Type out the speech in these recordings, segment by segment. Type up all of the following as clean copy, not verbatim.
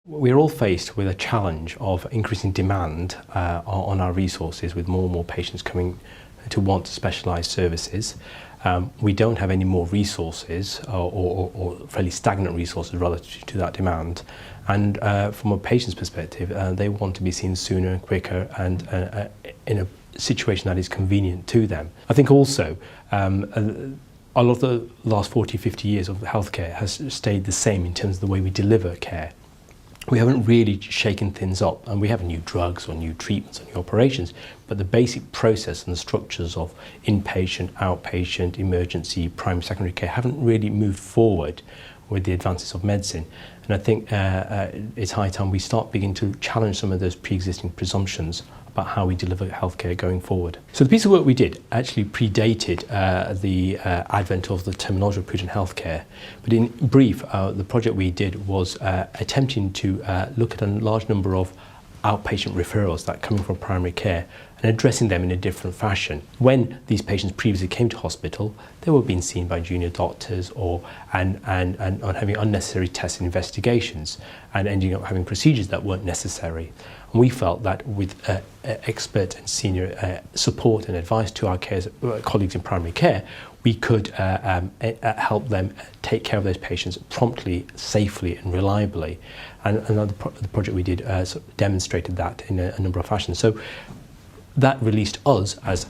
We're all faced with a challenge of increasing demand on our resources, with more and more patients coming to want specialised services. We don't have any more resources or fairly stagnant resources relative to that demand. And from a patient's perspective, they want to be seen sooner and quicker and in a situation that is convenient to them. I think also a lot of the last 40, 50 years of healthcare has stayed the same in terms of the way we deliver care. We haven't really shaken things up, and we have new drugs or new treatments or new operations, but the basic process and the structures of inpatient, outpatient, emergency, primary, secondary care haven't really moved forward with the advances of medicine. And I think it's high time we start beginning to challenge some of those pre-existing presumptions about how we deliver healthcare going forward. So the piece of work we did actually predated the advent of the terminology of prudent healthcare. But in brief, the project we did was attempting to look at a large number of outpatient referrals that coming from primary care and addressing them in a different fashion. When these patients previously came to hospital, they were being seen by junior doctors and having unnecessary tests and investigations and ending up having procedures that weren't necessary. And we felt that with expert and senior support and advice to our colleagues in primary care, we could help them take care of those patients promptly, safely and reliably. And the project we did demonstrated that in a number of fashions. So that released us as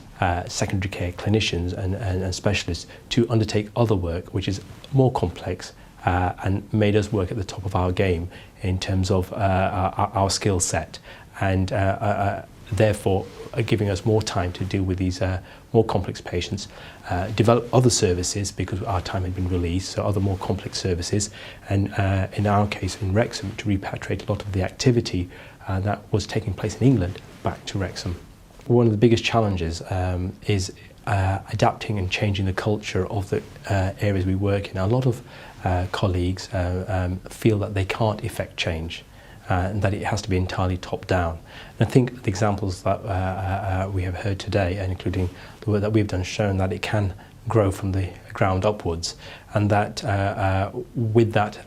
secondary care clinicians and specialists to undertake other work which is more complex and made us work at the top of our game in terms of our skill set, and therefore giving us more time to deal with these more complex patients, develop other services because our time had been released, so other more complex services, and in our case in Wrexham, to repatriate a lot of the activity that was taking place in England back to Wrexham. One of the biggest challenges is adapting and changing the culture of the areas we work in. A lot of colleagues feel that they can't effect change and that it has to be entirely top down. And I think the examples that we have heard today, and including the work that we've done, shown that it can grow from the ground upwards, and that with that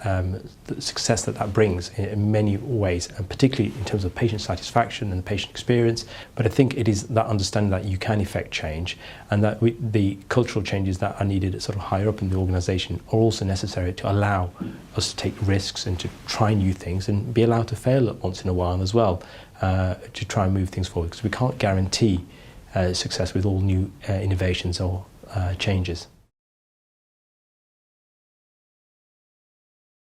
the success that brings in many ways, and particularly in terms of patient satisfaction and patient experience. But I think it is that understanding that you can effect change, and that the cultural changes that are needed sort of higher up in the organisation are also necessary to allow us to take risks and to try new things and be allowed to fail once in a while as well, to try and move things forward, because we can't guarantee success with all new innovations or changes.